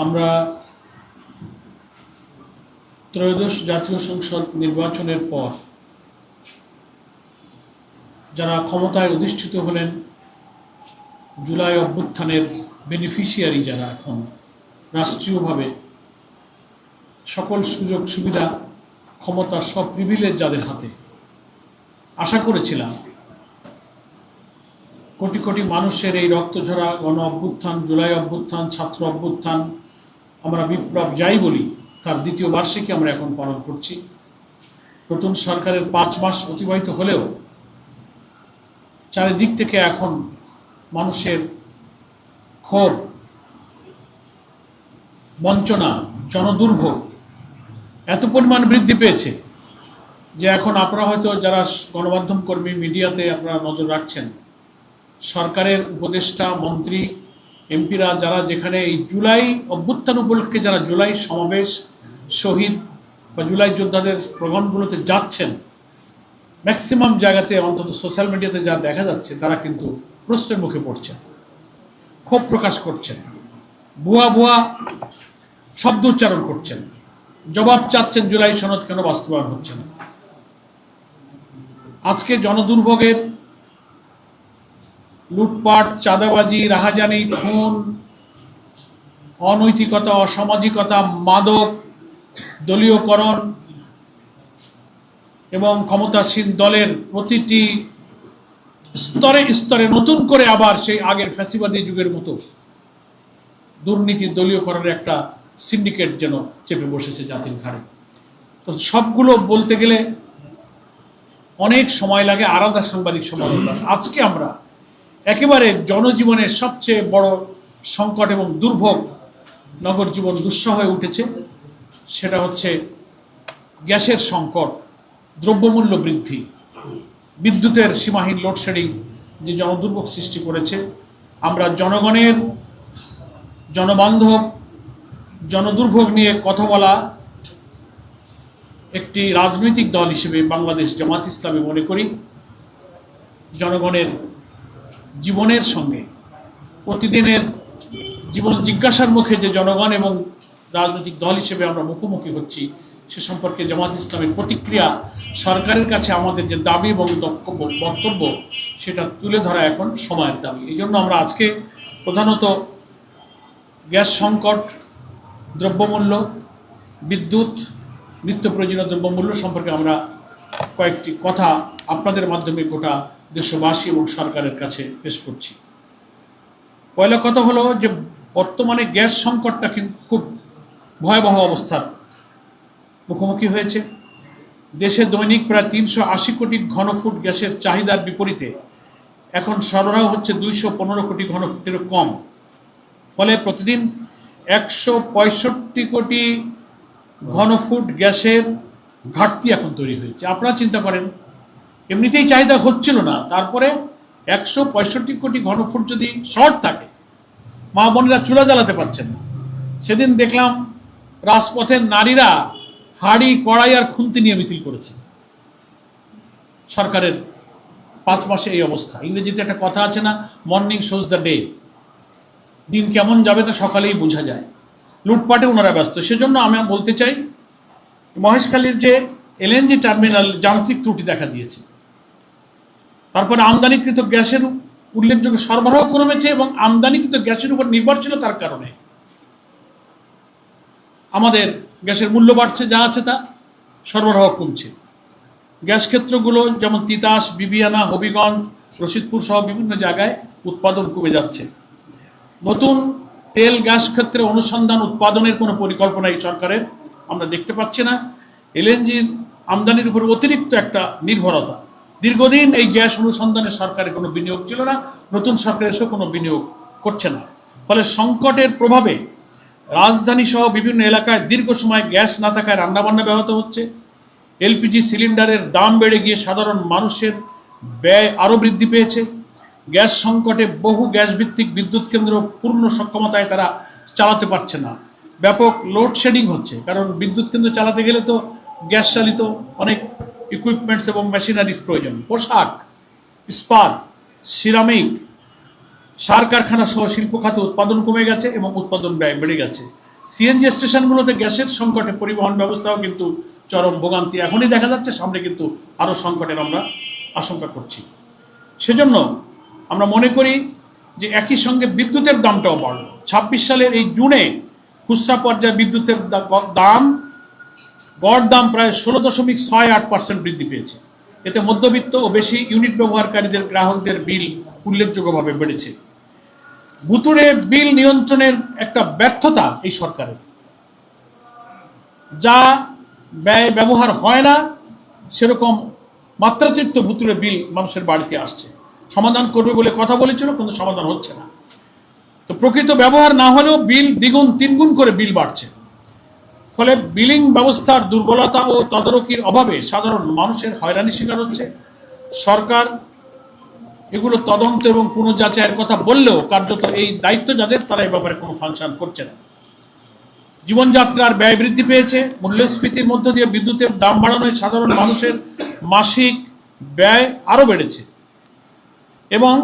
আমরা ত্রয়োদশ জাতীয় সংসদ নির্বাচনের পর যারা ক্ষমতায় অধিষ্ঠিত হলেন, জুলাই অভ্যুত্থানের বেনিফিশিয়ারি যারা এখন রাষ্ট্রীয়ভাবে সকল সুযোগ সুবিধা ক্ষমতা সব প্রিভিলেজ যাদের হাতে, আশা করেছিলাম কোটি কোটি মানুষের এই রক্তঝরা গণ অভ্যুত্থান, জুলাই অভ্যুত্থান, ছাত্র অভ্যুত্থান, আমরা বিপ্লব যাই বলি, তার দ্বিতীয় বার্ষিকী আমরা এখন পালন করছি। নতুন সরকারের 5 মাস অতিবাহিত হলেও চারিদিক থেকে এখন মানুষের ক্ষোভ, বঞ্চনা, জনদুর্ভোগ এত পরিমাণ বৃদ্ধি পেয়েছে যে এখন আপনারা হয়তো যারা গণমাধ্যম কর্মী, মিডিয়াতে আপনারা নজর রাখছেন, সরকারের উপদেষ্টা, মন্ত্রী, এমপিরা যারা যেখানে এই জুলাই অভ্যুত্থান উপলক্ষে যারা জুলাই সমাবেশ, শহীদ বা জুলাই যোদ্ধাদের প্রোগ্রামগুলোতে যাচ্ছেন, ম্যাক্সিমাম জায়গাতে অন্তত সোশ্যাল মিডিয়াতে যা দেখা যাচ্ছে তারা কিন্তু প্রশ্নের মুখে পড়ছেন, ক্ষোভ প্রকাশ করছেন, ভুয়া ভুয়া শব্দ উচ্চারণ করছেন, জবাব চাচ্ছেন জুলাই সনদ কেন বাস্তবায়ন হচ্ছে না। আজকে জনদুর্ভোগের লুটপাট, চাঁদাবাজি, রাহাজানি, খুন, অনৈতিকতা, অসামাজিকতা, মাদক, দলীয়করণ এবং ক্ষমতাসীন দলের প্রতিটি স্তরে স্তরে নতুন করে আবার সেই আগের ফ্যাসিবাদী যুগের মতো দুর্নীতি, দলীয়করণের একটা সিন্ডিকেট যেন চেপে বসেছে জাতির ঘাড়ে। তো সবগুলো বলতে গেলে অনেক সময় লাগে, আলাদা সাংবাদিক সম্মেলন। আজকে আমরা একেবারে জনজীবনের সবচেয়ে বড় সংকট এবং দুর্ভোগ, নগর জীবন দুঃসহ হয়ে উঠেছে, সেটা হচ্ছে গ্যাসের সংকট, দ্রব্যমূল্য বৃদ্ধি, বিদ্যুতের সীমাহীন লোডশেডিং যে জনদুর্ভোগ সৃষ্টি করেছে। আমরা জনগণের জনবান্ধব জনদুর্ভোগ নিয়ে কথা বলা একটি রাজনৈতিক দল হিসেবে বাংলাদেশ জামাত ইসলামী মনে করি জনগণের জীবনের সঙ্গে প্রতিদিনের জীবন জিজ্ঞাসার মুখে যে জনগণ এবং রাজনৈতিক দল হিসেবে আমরা মুখোমুখি হচ্ছি, সে সম্পর্কে জামাত ইসলামের প্রতিক্রিয়া, সরকারের কাছে আমাদের যে দাবি এবং বক্তব্য, সেটা তুলে ধরা এখন সময়ের দাবি। এই জন্য আমরা আজকে প্রধানত গ্যাস সংকট, দ্রব্যমূল্য, বিদ্যুৎ, নিত্য প্রয়োজনীয় দ্রব্যমূল্য সম্পর্কে আমরা কয়েকটি কথা আপনাদের মাধ্যমে গোটা দেশবাসী এবং সরকারের কাছে পেশ করছি। পয়লা কথা হলো যে বর্তমানে গ্যাস সংকটটা কিন্তু খুব ভয়াবহ অবস্থার মুখোমুখি হয়েছে। দেশে দৈনিক প্রায় 380 কোটি ঘনফুট গ্যাসের চাহিদার বিপরীতে এখন সরবরাহ হচ্ছে 215 কোটি ঘনফুটেরও কম। ফলে প্রতিদিন 165 কোটি ঘনফুট গ্যাসের ঘাটতি এখন তৈরি হয়েছে। আপনারা চিন্তা করেন, এমনিতেই চাহিদা হচ্ছিল না, তারপরে 165 কোটি ঘনফুট যদি শর্ট থাকে, মা বোনেরা চুলা জ্বালাতে পারছেন না। সেদিন দেখলাম রাজপথের নারীরা হাড়ি, কড়াই আর খুন্তি নিয়ে মিছিল করেছে। সরকারের 5 মাসে এই অবস্থা। ইংরেজিতে একটা কথা আছে না, মর্নিং শোজ দ্য ডে, দিন কেমন যাবে তা সকালেই বোঝা যায়। লুটপাটে ওনারা ব্যস্ত। সেজন্য আমি বলতে চাই, মহেশখালীর যে এলএনজি টার্মিনাল যান্ত্রিক ত্রুটি দেখা দিয়েছে, তারপরে আমদানিকৃত গ্যাসের উল্লেখযোগ্য সরবরাহ কমেছে এবং আমদানিকৃত গ্যাসের উপর নির্ভরশীলতার কারণে আমাদের গ্যাসের মূল্য বাড়ছে, যা আছে তা সরবরাহ কমছে। গ্যাস ক্ষেত্রগুলো যেমন তিতাস, বিবিয়ানা, হবিগঞ্জ, রশিদপুর সহ বিভিন্ন জায়গায় উৎপাদন কমে যাচ্ছে। নতুন তেল গ্যাস ক্ষেত্রে অনুসন্ধান উৎপাদনের কোনো পরিকল্পনা এই সরকারের আমরা দেখতে পাচ্ছি না। এলএনজির আমদানির উপর অতিরিক্ত একটা নির্ভরতা। দীর্ঘদিন এই গ্যাস অনুসন্ধানে সরকারের কোনো বিনিয়োগ ছিল না, নতুন সরকার এসেও কোনো বিনিয়োগ করছে না। ফলে সংকটের প্রভাবে রাজধানী সহ বিভিন্ন এলাকায় দীর্ঘ সময় গ্যাস না থাকায় রান্নাবান্না ব্যাহত হচ্ছে। এলপিজি সিলিন্ডারের দাম বেড়ে গিয়ে সাধারণ মানুষের ব্যয় আরও বৃদ্ধি পেয়েছে। গ্যাস সংকটে বহু গ্যাস ভিত্তিক বিদ্যুৎ কেন্দ্র পূর্ণ সক্ষমতায় তারা চালাতে পারছে না। ব্যাপক লোডশেডিং হচ্ছে, কারণ বিদ্যুৎ কেন্দ্র চালাতে গেলে তো গ্যাস চালিত অনেক ইকুইপমেন্টস এবং মেশিনারিজ প্রয়োজন। পোশাক, ইস্পাত, সিরামিক, সার কারখানা সহ শিল্প খাতে উৎপাদন কমে গেছে এবং উৎপাদন ব্যয় বেড়ে গেছে। সিএনজি স্টেশনগুলোতে গ্যাসের সংকটে পরিবহন ব্যবস্থাও কিন্তু চরম ভোগান্তি এখনই দেখা যাচ্ছে, সামনে কিন্তু আরও সংকটের আমরা আশঙ্কা করছি। সেজন্য আমরা মনে করি যে একই সঙ্গে বিদ্যুতের দামটাও বাড়লো। ২৬ সালের এই জুনে খুচরা পর্যায়ে বিদ্যুতের দাম গড় দাম প্রায় ১৬.৬৮% বৃদ্ধি পেয়েছে। এতে মধ্যবিত্ত ও বেশি ইউনিট ব্যবহারকারীদের গ্রাহকদের বিল উল্লেখযোগ্যভাবে বেড়েছে। ভুতুড়ে বিল নিয়ন্ত্রণের একটা ব্যর্থতা এই সরকারের, যা ব্যয় ব্যবহার হয় না সেরকম মাত্রাতিরিক্ত ভুতুড়ে বিল মানুষের বাড়িতে আসছে। সমাধান করবে বলে কথা বলেছিল, কিন্তু সমাধান হচ্ছে না। তো প্রকৃত ব্যবহার না হলেও বিল দ্বিগুণ তিনগুণ করে বিল বাড়ছে। ফলে বিলিং ব্যবস্থার দুর্বলতা ও তদারকির অভাবে সাধারণ মানুষের হয়রানির শিকার হচ্ছে। সরকার এগুলো তদন্ত এবং পুনঃযাচাইয়ের কথা বললেও কার্যত এই দায়িত্ব যাদের, তারা এই ব্যাপারে কোনো ফাংশন করছে না। জীবনযাত্রার ব্যয় বৃদ্ধি পেয়েছে। মূল্যস্ফীতির মধ্য দিয়ে বিদ্যুতের দাম বাড়ানোয় সাধারণ মানুষের মাসিক ব্যয় আরও বেড়েছে এবং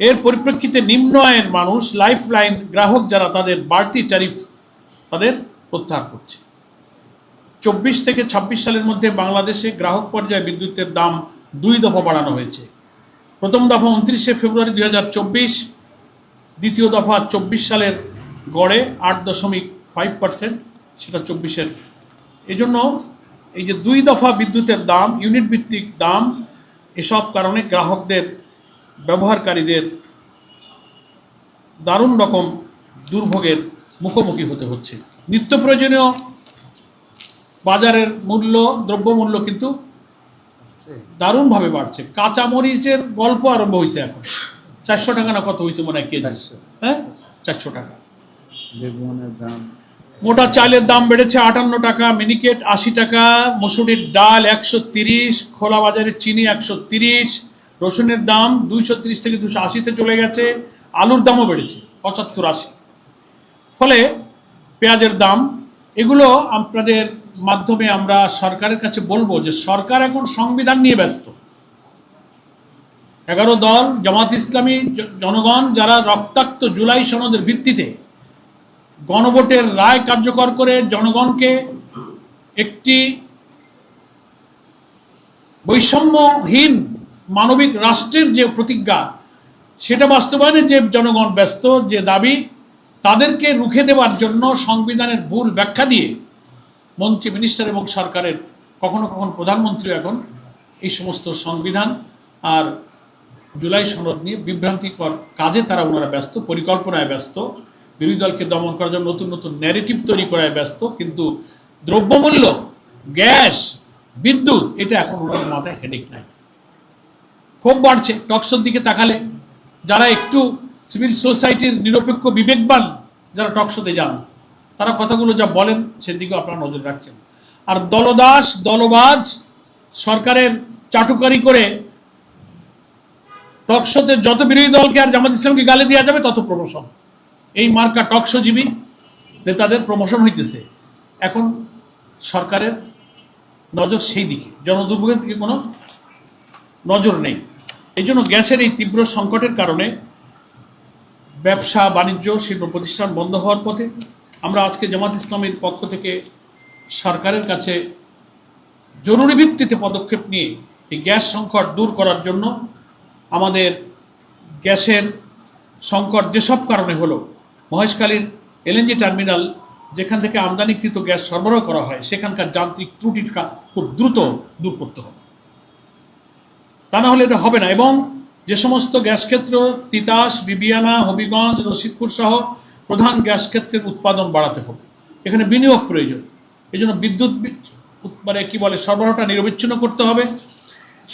এর পরিপ্রেক্ষিতে নিম্ন আয়ের মানুষ, লাইফলাইন গ্রাহক যারা, তাদের বাড়তি ট্যারিফ তাদের প্রত্যাহার করছে। ২৪ থেকে ২৬ সালের মধ্যে বাংলাদেশে গ্রাহক পর্যায়ে বিদ্যুতের দাম ২ দফা বাড়ানো হয়েছে। প্রথম দফা ২৯শে ফেব্রুয়ারি ২০২৪, দ্বিতীয় দফা ২৪ সালের গড়ে ৮.৫%, সেটা ২৪-এর। এই জন্য এই যে ২ দফা বিদ্যুতের দাম, ইউনিট ভিত্তিক দাম, এসব কারণে গ্রাহকদের, ব্যবহারকারীদের দারুণ রকম দুর্ভোগের মুখোমুখি হতে হচ্ছে। নিত্য প্রয়োজনীয় বাজারের মূল্য, দ্রব্যমূল্য কিন্তু দারুণভাবে বাড়ছে। কাঁচামরিচের গল্প আরম্ভ হয়েছে এখন। ৪০০ টাকা না কত হয়েছে মনে হয় কেজি? হ্যাঁ, ৪০০ টাকা। বেগুনের দাম, মোটা চালের দাম বেড়েছে ৫৮ টাকা, মিনিকেট ৮০ টাকা, মসুরির ডাল ১৩০, খোলা বাজারে চিনি ১৩০, রসুনের দাম ২৩০ থেকে ২৮০-তে চলে গেছে, আলুর দামও বেড়েছে ৭৫-৮০। ফলে পেঁয়াজের দাম, এগুলো আপনাদের মাধ্যমে আমরা সরকারের কাছে বলবো যে সরকার এখন সংবিধান নিয়ে ব্যস্ত। ১১ দল, জামাত ইসলামী, জনগণ, যারা রক্তাক্ত জুলাই সনদের ভিত্তিতে গণভোটের রায় কার্যকর করে জনগণকে একটি বৈষম্যহীন মানবিক রাষ্ট্রের যে প্রতিজ্ঞা, সেটা বাস্তবায়নে যে জনগণ ব্যস্ত, যে দাবি, তাদেরকে রুখে দেওয়ার জন্য সংবিধানের ভুল ব্যাখ্যা দিয়ে মন্ত্রী, মিনিস্টার এবং সরকারের, কখনো কখনো প্রধানমন্ত্রী এখন এই সমস্ত সংবিধান আর জুলাই সনদ নিয়ে বিভ্রান্তিকর কাজে ওনারা ব্যস্ত, পরিকল্পনায় ব্যস্ত, বিরোধী দলকে দমন করার জন্য নতুন নতুন ন্যারেটিভ তৈরি করায় ব্যস্ত। কিন্তু দ্রব্যমূল্য, গ্যাস, বিদ্যুৎ, এটা এখন ওনার মাথায় হেডেক নাই। খুব বাড়ছে। টকশোর দিকে তাকালে যারা একটু সিভিল সোসাইটির নিরপেক্ষ বিবেকবান, যারা টকশোতে যান, তারা কথাগুলো যা বলেন সেদিকেও আপনারা নজর রাখছেন। আর দলদাস, দলবাজ, সরকারের চাটুকারি করে টকশোতে যত বিরোধী দলকে আর জামাত ইসলামকে গালি দেওয়া যাবে তত প্রমোশন। এই মার্কা টকশোজীবী নেতাদের প্রমোশন হইতেছে। এখন সরকারের নজর সেই দিকে, জনদুর্ভোগের দিকে কোনো নজর নেই। এই জন্য গ্যাসের এই তীব্র সংকটের কারণে ব্যবসা বাণিজ্য, শিল্প প্রতিষ্ঠান বন্ধ হওয়ার পথে। আমরা আজকে জামাত ইসলামের পক্ষ থেকে সরকারের কাছে জরুরি ভিত্তিতে পদক্ষেপ নিয়ে এই গ্যাস সংকট দূর করার জন্য, আমাদের গ্যাসের সংকট যেসব কারণে হলো, মহেশখালীর এলএনজি টার্মিনাল, যেখান থেকে আমদানিকৃত গ্যাস সরবরাহ করা হয়, সেখানকার যান্ত্রিক ত্রুটিটা খুব দ্রুত দূর করতে হবে। তা না হলে এটা হবে না। এবং যে সমস্ত গ্যাস ক্ষেত্র, তিতাস, বিবিয়ানা, হবিগঞ্জ, রশিদপুর সহ প্রধান গ্যাস ক্ষেত্রের উৎপাদন বাড়াতে হবে। এখানে বিনিয়োগ প্রয়োজন। এই জন্য বিদ্যুৎ সরবরাহটা নিরবিচ্ছিন্ন করতে হবে।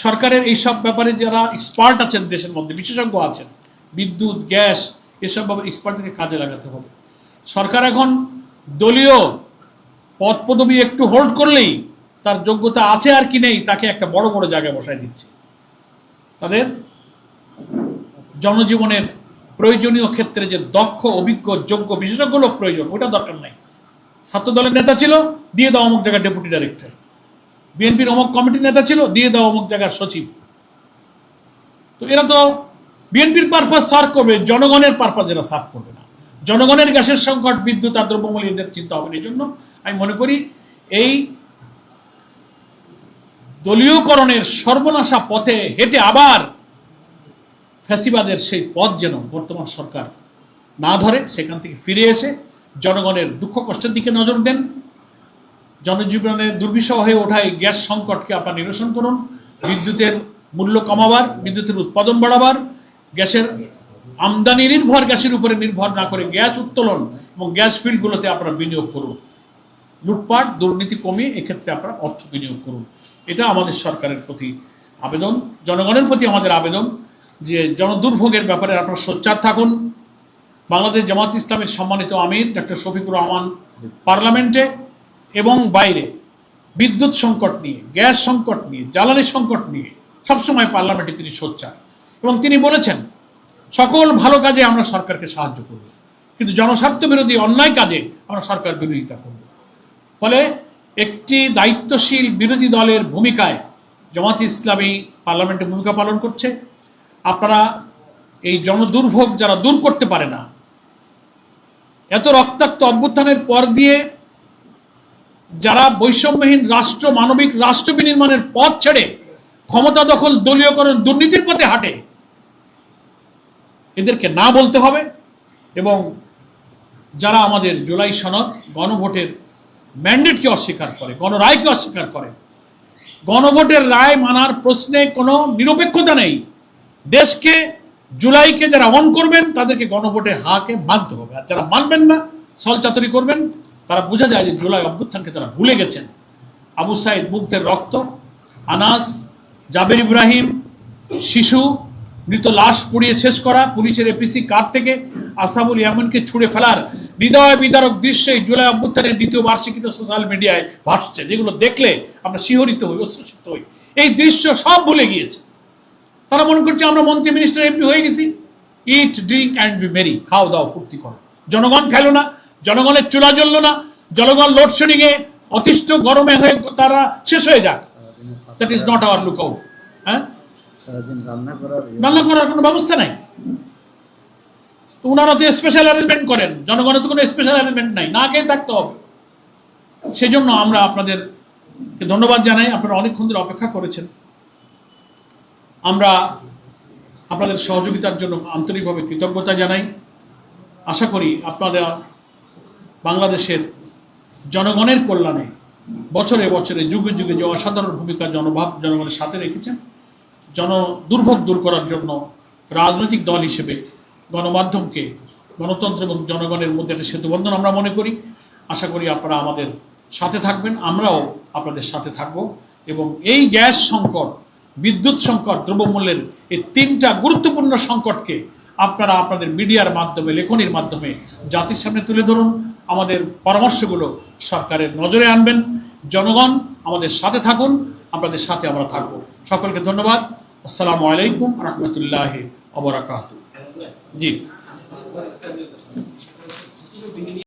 সরকারের এইসব ব্যাপারে যারা এক্সপার্ট আছেন, দেশের মধ্যে বিশেষজ্ঞ আছেন, বিদ্যুৎ, গ্যাস, এসব ব্যাপারে এক্সপার্টকে কাজে লাগাতে হবে। সরকার এখন দলীয় পদ পদবি একটু হোল্ড করলেই তার যোগ্যতা আছে আর কি নেই, তাকে একটা বড় বড় জায়গায় বসায় দিচ্ছে। তাদের জনজীবনের প্রয়োজনীয় ক্ষেত্রে যে দক্ষ, অভিজ্ঞ, যোগ্য, বিশেষজ্ঞ লোক প্রয়োজন, ওটা দরকার নাই। ছাত্র দলের নেতা ছিল, দিয়ে দাও অমুক জায়গার ডেপুটি ডাইরেক্টর। বিএনপির অমুক কমিটির নেতা ছিল, দিয়ে দাও অমুক জায়গার সচিব। তো এরা তো বিএনপির পারপাস সার্ভ করবে, জনগণের পারপাস এরা সার্ভ করবে না। জনগণের গ্যাসের সংকট, বিদ্যুৎ আর দ্রব্যমূল্যের চিন্তা হবে। এই জন্য আমি মনে করি এই দলীয়করণের সর্বনাশা পথে হেঁটে আবার ফ্যাসিবাদের সেই পথ যেন বর্তমান সরকার না ধরে, সেখান থেকে ফিরে এসে জনগণের দুঃখ কষ্টের দিকে নজর দেন। জনজীবনের দুর্বিষহ হয়ে ওঠা এই গ্যাস সংকটকে আপনারা নিরসন করুন। বিদ্যুতের মূল্য কমাবার, বিদ্যুতের উৎপাদন বাড়াবার, গ্যাসের আমদানি নির্ভর গ্যাসের উপরে নির্ভর না করে গ্যাস উত্তোলন এবং গ্যাস ফিল্ডগুলোতে আপনারা বিনিয়োগ করুন। লুটপাট দুর্নীতি কমিয়ে এক্ষেত্রে আপনারা অর্থ বিনিয়োগ করুন। এটা আমাদের সরকারের প্রতি আবেদন, জনগণের প্রতি আমাদের আবেদন যে জনদুর্ভোগের ব্যাপারে আপনারা সোচ্চার থাকুন। বাংলাদেশ জামাত ইসলামের সম্মানিত আমির ডক্টর শফিকুর রহমান পার্লামেন্টে এবং বাইরে বিদ্যুৎ সংকট নিয়ে, গ্যাস সংকট নিয়ে, জ্বালানি সংকট নিয়ে সবসময় পার্লামেন্টে তিনি সোচ্চার এবং তিনি বলেছেন সকল ভালো কাজে আমরা সরকারকে সাহায্য করব, কিন্তু জনস্বার্থ বিরোধী অন্যায় কাজে আমরা সরকার বিরোধিতা করব। ফলে একটি দায়িত্বশীল বিরোধী দলের ভূমিকায় জামাত ইসলামী পার্লামেন্টে ভূমিকা পালন করছে। আপনারা এই জনদুর্ভোগ যারা দূর করতে পারে না, এত রক্তাক্ত অভ্যুত্থানের পর দিয়ে যারা বৈষম্যহীন রাষ্ট্র, মানবিক রাষ্ট্র বিনির্মাণের পথ ছেড়ে ক্ষমতা দখল, দলীয়করণ, দুর্নীতির পথে হাঁটে, এদেরকে না বলতে হবে। এবং যারা আমাদের জুলাই সনদ, গণভোটের ম্যান্ডেটকে অস্বীকার করে, গণরায়কে অস্বীকার করে, গণভোটের রায় মানার প্রশ্নে কোনো নিরপেক্ষতা নেই। দেশকে, জুলাইকে যারা অন করবেন তাদেরকে গণভোটে হাকে মানতে হবে, আর যারা মানবেন না, ছলচাতুরি করবেন, তারা বোঝা যায় যে জুলাই অভ্যুত্থানকে তারা ভুলে গেছেন। আবু সাইদ মুগ্ধের রক্ত, আনাস, জাবের ইব্রাহিম, শিশু, মৃত লাশ পুড়িয়ে শেষ করা, পুলিশের এপিসি কার থেকে আসাবুল ইয়ামনকে ছুঁড়ে ফেলার হৃদয় বিদারক দৃশ্যই জুলাই অভ্যুত্থানের দ্বিতীয় বার্ষিকীতে সোশ্যাল মিডিয়ায় ভাসছে, যেগুলো দেখলে আমরা শিহরিত হই, অশ্রুসিত হই। এই দৃশ্য সব ভুলে গিয়েছে। তারা মনে করছে আমরা মন্ত্রী, মিনিস্টার, এমপি হয়ে গেছি। ইট, ড্রিঙ্ক অ্যান্ড বি মেরি, খাও দাও ফুর্তি করো। জনগণ খেলো না, জনগণের চুলা জ্বললো না, জনগণ লোডশেডিং এ অতিষ্ঠ গরমে হয়ে তারা শেষ হয়ে যাক। That is not our look out. হ্যাঁ, রান্না করার কোনো ব্যবস্থা নাই। ওনারা তো স্পেশাল অ্যারেঞ্জমেন্ট করেন, জনগণের তো কোনো স্পেশাল অ্যারেঞ্জমেন্ট নাই, না খেয়ে থাকতে হবে। সেই জন্য আমরা আপনাদেরকে ধন্যবাদ জানাই, আপনারা অনেকক্ষণ ধরে অপেক্ষা করেছেন। আমরা আপনাদের সহযোগিতার জন্য আন্তরিকভাবে কৃতজ্ঞতা জানাই। আশা করি আপনারা বাংলাদেশের জনগণের কল্যাণে বছরে বছরে, যুগে যুগে যে অসাধারণ ভূমিকা জনগণের সাথে রেখেছেন, দুর্ভোগ দূর করার জন্য রাজনৈতিক দল হিসেবে গণমাধ্যমকে, গণতন্ত্র এবং জনগণের মধ্যে একটা সেতুবন্ধন আমরা মনে করি। আশা করি আপনারা আমাদের সাথে থাকবেন, আমরাও আপনাদের সাথে থাকব এবং এই গ্যাস সংকট, বিদ্যুৎ সংকট, দ্রব্যমূল্যের এই তিনটা গুরুত্বপূর্ণ সংকটকে আপনারা আপনাদের মিডিয়ার মাধ্যমে, লেখনির মাধ্যমে জাতির সামনে তুলে ধরুন। আমাদের পরামর্শগুলো সরকারের নজরে আনবেন। জনগণ আমাদের সাথে থাকুন, আপনাদের সাথে আমরা থাকব। সকলকে ধন্যবাদ। আসসালামু আলাইকুম রহমতুল্লাহি ওয়া বারাকাতুহু। জি।